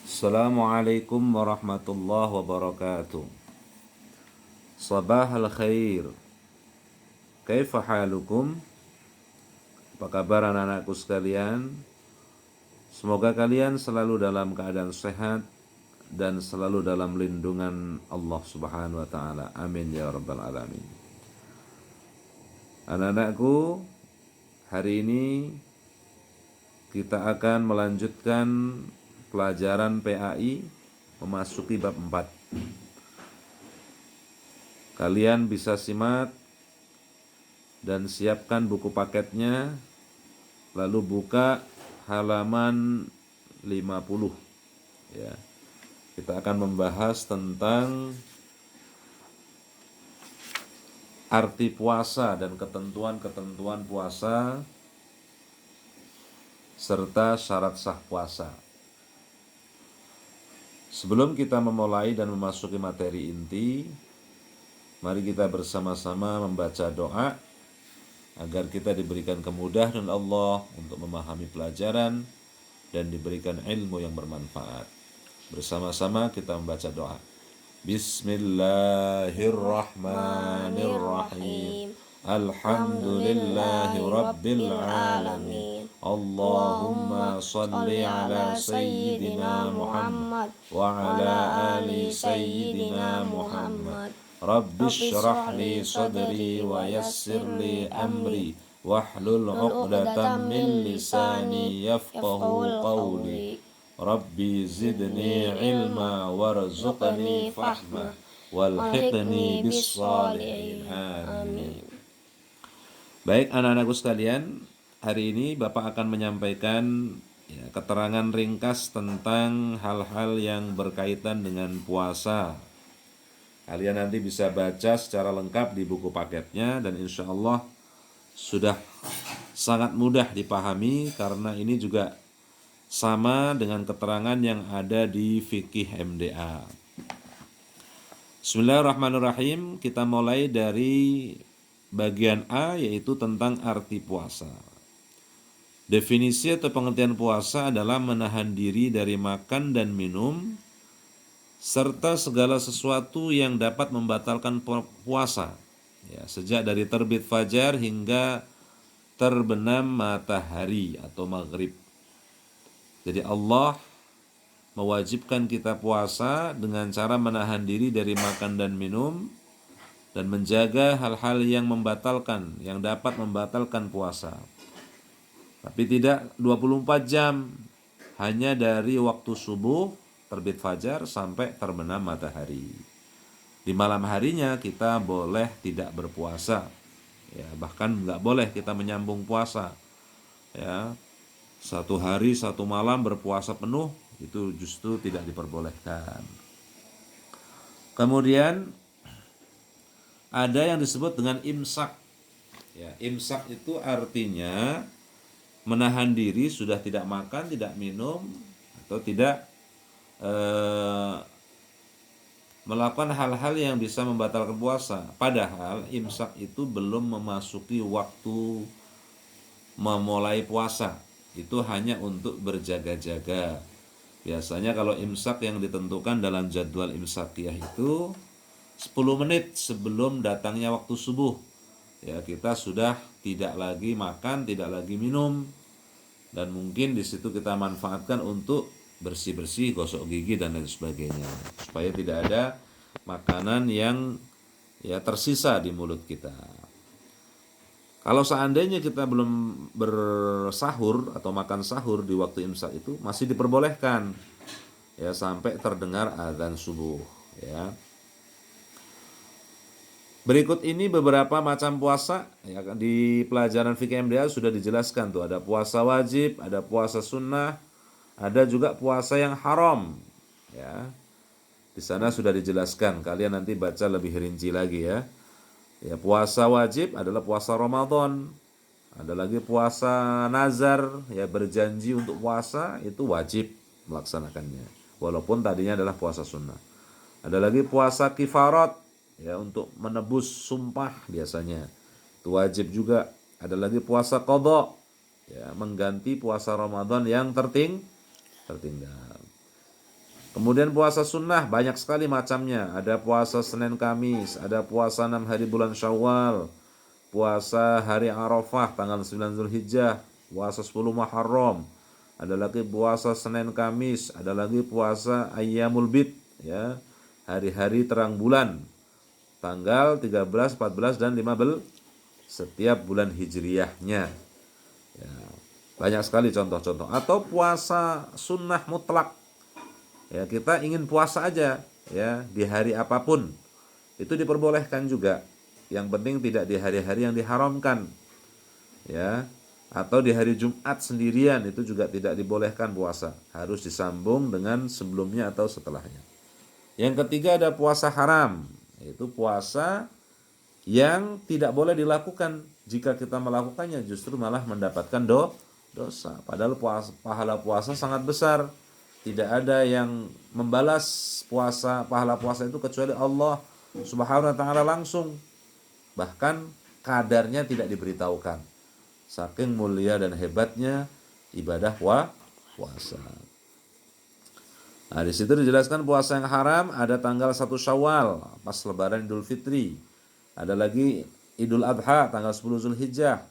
Assalamualaikum warahmatullahi wabarakatuh. Sabah al-khair. Kaifa halukum? Apa kabar anak-anakku sekalian? Semoga kalian selalu dalam keadaan sehat dan selalu dalam lindungan Allah Subhanahu wa taala. Amin ya rabbal alamin. Anak-anakku, hari ini kita akan melanjutkan pelajaran PAI memasuki bab 4. Kalian bisa simak dan siapkan buku paketnya, lalu buka halaman 50. Ya. Kita akan membahas tentang arti puasa dan ketentuan-ketentuan puasa serta syarat sah puasa. Sebelum kita memulai dan memasuki materi inti, mari kita bersama-sama membaca doa agar kita diberikan kemudahan Allah untuk memahami pelajaran dan diberikan ilmu yang bermanfaat. Bersama-sama kita membaca doa. Bismillahirrahmanirrahim. Alhamdulillahi rabbil alamin. Allahumma salli ala sayyidina Muhammad wa ala ali sayyidina Muhammad. Rabbi syrah li sadri wa yassir li amri wahlul 'uqdatam min lisani yafqahu qawli. Rabbi zidni ilma warzuqni fahma walhiqni bis-shalihin. Amin. Baik anak-anakku sekalian, hari ini Bapak akan menyampaikan keterangan ringkas tentang hal-hal yang berkaitan dengan puasa. Kalian nanti bisa baca secara lengkap di buku paketnya dan insya Allah sudah sangat mudah dipahami karena ini juga sama dengan keterangan yang ada di fikih MDA. Bismillahirrahmanirrahim. Kita mulai dari bagian A, yaitu tentang arti puasa. Definisi atau pengertian puasa adalah menahan diri dari makan dan minum serta segala sesuatu yang dapat membatalkan puasa, sejak dari terbit fajar hingga terbenam matahari atau maghrib. Jadi Allah mewajibkan kita puasa dengan cara menahan diri dari makan dan minum dan menjaga hal-hal yang membatalkan, yang dapat membatalkan puasa. Tapi tidak 24 jam, hanya dari waktu subuh terbit fajar sampai terbenam matahari. Di malam harinya kita boleh tidak berpuasa, bahkan nggak boleh kita menyambung puasa. Satu hari satu malam berpuasa penuh itu justru tidak diperbolehkan. Kemudian ada yang disebut dengan imsak. Imsak itu artinya menahan diri, sudah tidak makan, tidak minum, atau tidak melakukan hal-hal yang bisa membatalkan puasa. Padahal imsak itu belum memasuki waktu memulai puasa. Itu hanya untuk berjaga-jaga. Biasanya kalau imsak yang ditentukan dalam jadwal imsakiyah itu 10 menit sebelum datangnya waktu subuh. Kita sudah tidak lagi makan, tidak lagi minum. Dan mungkin di situ kita manfaatkan untuk bersih-bersih, gosok gigi dan lain sebagainya. Supaya tidak ada makanan yang tersisa di mulut kita. Kalau seandainya kita belum bersahur atau makan sahur di waktu imsak itu masih diperbolehkan sampai terdengar azan subuh. Berikut ini beberapa macam puasa di pelajaran fikih MDA sudah dijelaskan tuh, ada puasa wajib, ada puasa sunnah, ada juga puasa yang haram. Di sana sudah dijelaskan, kalian nanti baca lebih rinci lagi ya. Puasa wajib adalah puasa Ramadan. Ada lagi puasa nazar, berjanji untuk puasa, itu wajib melaksanakannya, walaupun tadinya adalah puasa sunnah. Ada lagi puasa kifarat, untuk menebus sumpah biasanya, itu wajib juga. Ada lagi puasa qadha, mengganti puasa Ramadan yang tertinggal. Kemudian puasa sunnah banyak sekali macamnya. Ada puasa Senin Kamis, ada puasa 6 hari bulan Syawal, puasa hari Arafah tanggal 9 Zulhijjah, puasa 10 Muharram. Ada lagi puasa Senin Kamis, ada lagi puasa Ayyamul Bid, ya. Hari-hari terang bulan. Tanggal 13, 14 dan 15 setiap bulan hijriyahnya. Ya, banyak sekali contoh-contoh. Atau puasa sunnah mutlak. Ya, kita ingin puasa aja ya di hari apapun. Itu diperbolehkan juga. Yang penting tidak di hari-hari yang diharamkan. Ya. Atau di hari Jumat sendirian itu juga tidak dibolehkan puasa. Harus disambung dengan sebelumnya atau setelahnya. Yang ketiga ada puasa haram. Yaitu puasa yang tidak boleh dilakukan. Jika kita melakukannya justru malah mendapatkan dosa. Padahal pahala puasa sangat besar. Tidak ada yang membalas pahala puasa itu kecuali Allah Subhanahu wa taala langsung. Bahkan kadarnya tidak diberitahukan. Saking mulia dan hebatnya ibadah puasa. Nah, di situ dijelaskan puasa yang haram ada tanggal 1 Syawal pas lebaran Idul Fitri. Ada lagi Idul Adha tanggal 10 Zulhijjah.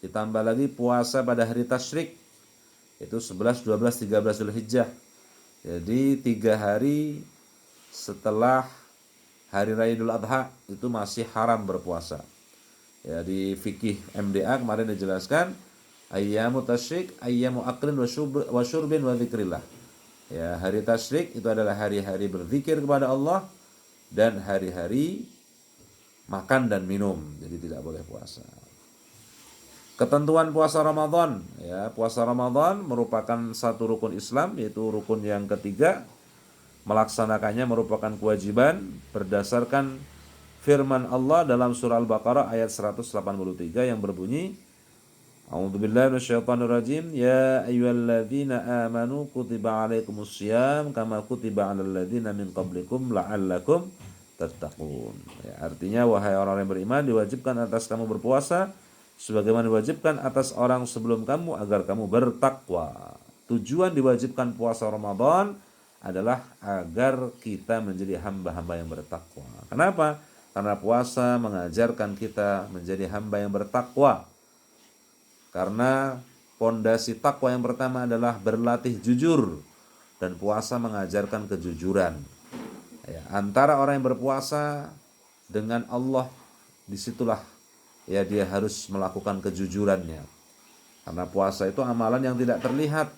Ditambah lagi puasa pada hari tasyrik itu 11, 12, 13 Zulhijjah. Jadi 3 hari setelah hari raya Idul Adha itu masih haram berpuasa. Ya, di fikih MDA kemarin dijelaskan ayyamu tasyrik, ayyamu aklin wa syurbin wa dzikrillah. Ya, hari tasyrik itu adalah hari-hari berzikir kepada Allah dan hari-hari makan dan minum. Jadi tidak boleh puasa. Ketentuan puasa Ramadan, ya, puasa Ramadan merupakan satu rukun Islam, yaitu rukun yang ketiga. Melaksanakannya merupakan kewajiban berdasarkan firman Allah dalam surah Al-Baqarah ayat 183 yang berbunyi, A'udzubillahi minasyaitonirrajim, ya ayyuhalladzina amanu kutiba alaikumussyiyam kama kutiba alal ladzina min qablikum la'allakum tattaqun. Ya, artinya wahai orang yang beriman diwajibkan atas kamu berpuasa sebagaimana diwajibkan atas orang sebelum kamu agar kamu bertakwa. Tujuan diwajibkan puasa Ramadan adalah agar kita menjadi hamba-hamba yang bertakwa. Kenapa? Karena puasa mengajarkan kita menjadi hamba yang bertakwa. Karena pondasi takwa yang pertama adalah berlatih jujur, dan puasa mengajarkan kejujuran. Ya, antara orang yang berpuasa dengan Allah, disitulah ya dia harus melakukan kejujurannya. Karena puasa itu amalan yang tidak terlihat.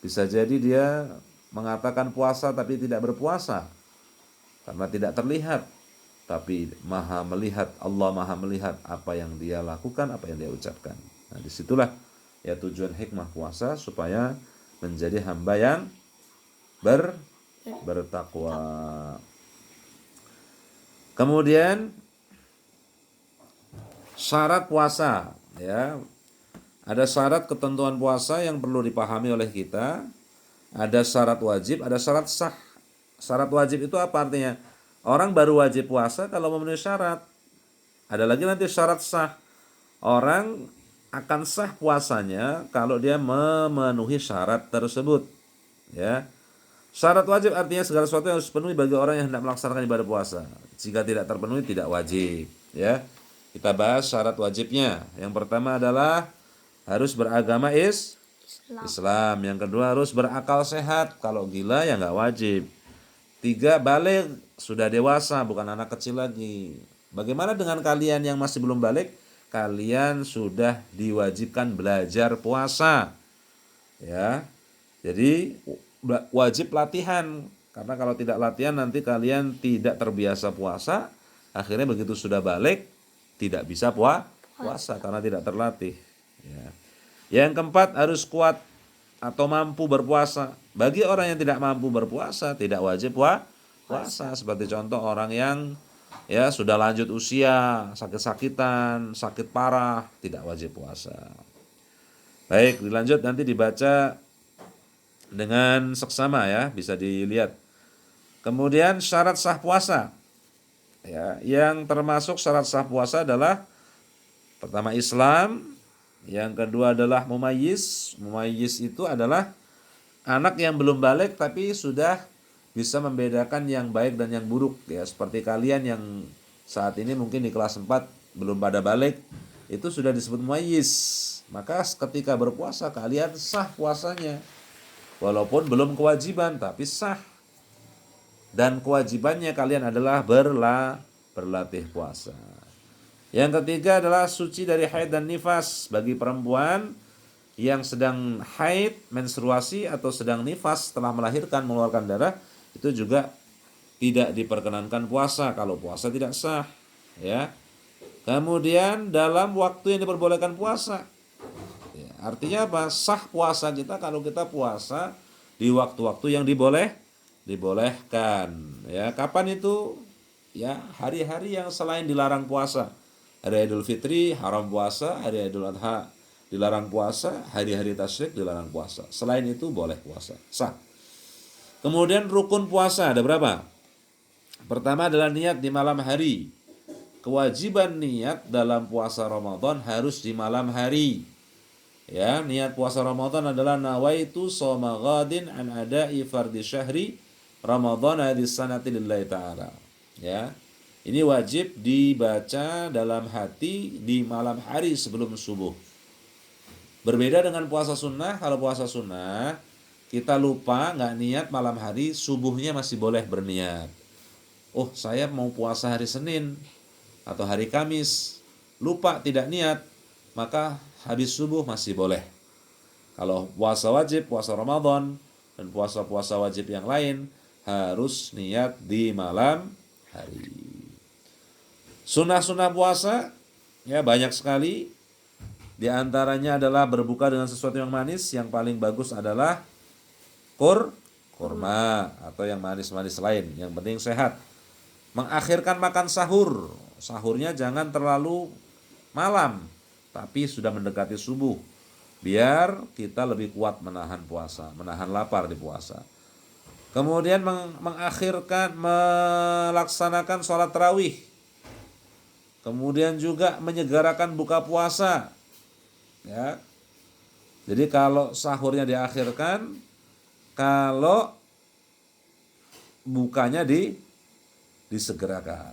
Bisa jadi dia mengatakan puasa tapi tidak berpuasa karena tidak terlihat. Tapi Maha melihat, Allah Maha melihat apa yang dia lakukan, apa yang dia ucapkan. Nah, disitulah ya tujuan hikmah puasa supaya menjadi hamba yang bertakwa. Kemudian syarat puasa, ya. Ada syarat ketentuan puasa yang perlu dipahami oleh kita. Ada syarat wajib, ada syarat sah. Syarat wajib itu apa artinya? Orang baru wajib puasa kalau memenuhi syarat. Ada lagi nanti syarat sah. Orang akan sah puasanya kalau dia memenuhi syarat tersebut. Ya. Syarat wajib artinya segala sesuatu yang harus dipenuhi bagi orang yang hendak melaksanakan ibadah puasa. Jika tidak terpenuhi tidak wajib, ya. Kita bahas syarat wajibnya. Yang pertama adalah harus beragama Islam. Yang kedua harus berakal sehat. Kalau gila ya nggak wajib. 3, balik, sudah dewasa, bukan anak kecil lagi. Bagaimana dengan kalian yang masih belum balik? Kalian sudah diwajibkan belajar puasa. Ya. Jadi wajib latihan. Karena kalau tidak latihan nanti kalian tidak terbiasa puasa. Akhirnya begitu sudah balik tidak bisa puasa karena tidak terlatih. Ya. Yang keempat harus kuat atau mampu berpuasa. Bagi orang yang tidak mampu berpuasa tidak wajib puasa. Seperti contoh orang yang ya sudah lanjut usia, sakit-sakitan, sakit parah, tidak wajib puasa. Baik, dilanjut nanti dibaca dengan seksama ya, bisa dilihat. Kemudian syarat sah puasa. Ya, yang termasuk syarat sah puasa adalah pertama Islam, yang kedua adalah mumayyiz. Mumayyiz itu adalah anak yang belum balik tapi sudah bisa membedakan yang baik dan yang buruk ya, seperti kalian yang saat ini mungkin di kelas 4 belum pada balik, itu sudah disebut mumayyiz. Maka ketika berpuasa kalian sah puasanya. Walaupun belum kewajiban tapi sah. Dan kewajibannya kalian adalah berlatih puasa. Yang ketiga adalah suci dari haid dan nifas bagi perempuan yang sedang haid, menstruasi atau sedang nifas setelah melahirkan mengeluarkan darah, itu juga tidak diperkenankan puasa kalau puasa tidak sah, ya. Kemudian dalam waktu yang diperbolehkan puasa. Ya, artinya apa? Sah puasa kita kalau kita puasa di waktu-waktu yang dibolehkan. Ya, kapan itu? Ya, hari-hari yang selain dilarang puasa. Hari Idul Fitri haram puasa, hari Idul Adha dilarang puasa, hari-hari tasyrik dilarang puasa. Selain itu boleh puasa, sah. Kemudian rukun puasa ada berapa? Pertama adalah niat di malam hari. Kewajiban niat dalam puasa Ramadan harus di malam hari. Ya, niat puasa Ramadan adalah nawaitu shoma ghadin an ada'i fardhi syahri Ramadan hadis sanati lillahi ta'ala. Ya. Ini wajib dibaca dalam hati di malam hari sebelum subuh. Berbeda dengan puasa sunnah. Kalau puasa sunnah kita lupa nggak niat malam hari, subuhnya masih boleh berniat. Oh, saya mau puasa hari Senin atau hari Kamis, lupa tidak niat, maka habis subuh masih boleh. Kalau puasa wajib, puasa Ramadan dan puasa-puasa wajib yang lain harus niat di malam hari. Sunnah-sunnah puasa ya banyak sekali. Di antaranya adalah berbuka dengan sesuatu yang manis. Yang paling bagus adalah kurma atau yang manis-manis lain. Yang penting sehat. Mengakhirkan makan sahur. Sahurnya jangan terlalu malam, tapi sudah mendekati subuh. Biar kita lebih kuat menahan puasa, menahan lapar di puasa. Kemudian melaksanakan sholat tarawih. Kemudian juga menyegarakan buka puasa. Ya. Jadi kalau sahurnya diakhirkan, kalau bukanya disegerakan.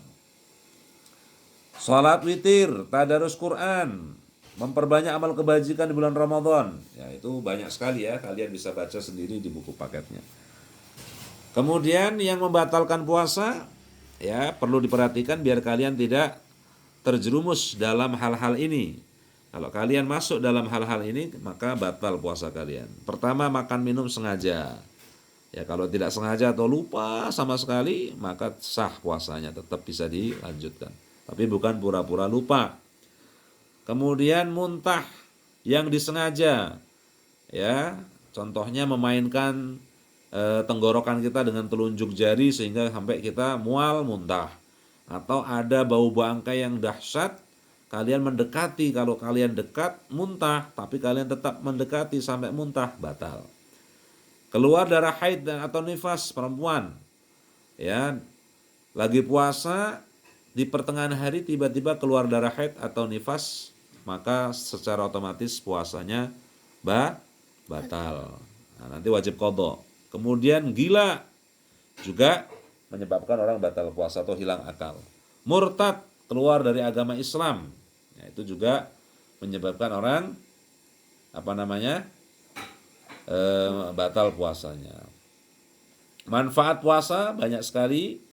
Salat witir, tadarus Quran, memperbanyak amal kebajikan di bulan Ramadan. Ya, itu banyak sekali ya, kalian bisa baca sendiri di buku paketnya. Kemudian yang membatalkan puasa, ya perlu diperhatikan biar kalian tidak terjerumus dalam hal-hal ini. Kalau kalian masuk dalam hal-hal ini, maka batal puasa kalian. Pertama, makan minum sengaja. Ya, kalau tidak sengaja atau lupa sama sekali, maka sah puasanya, tetap bisa dilanjutkan. Tapi bukan pura-pura lupa. Kemudian muntah yang disengaja. Ya, contohnya memainkan tenggorokan kita dengan telunjuk jari sehingga sampai kita mual muntah. Atau ada bau bangkai yang dahsyat, kalian mendekati, kalau kalian dekat muntah, tapi kalian tetap mendekati sampai muntah, batal. Keluar darah haid dan atau nifas perempuan, ya lagi puasa di pertengahan hari tiba-tiba keluar darah haid atau nifas, maka secara otomatis puasanya batal. Nah, nanti wajib qadha. Kemudian gila juga menyebabkan orang batal puasa atau hilang akal. Murtad, keluar dari agama Islam, ya, itu juga menyebabkan orang batal puasanya. Manfaat puasa banyak sekali.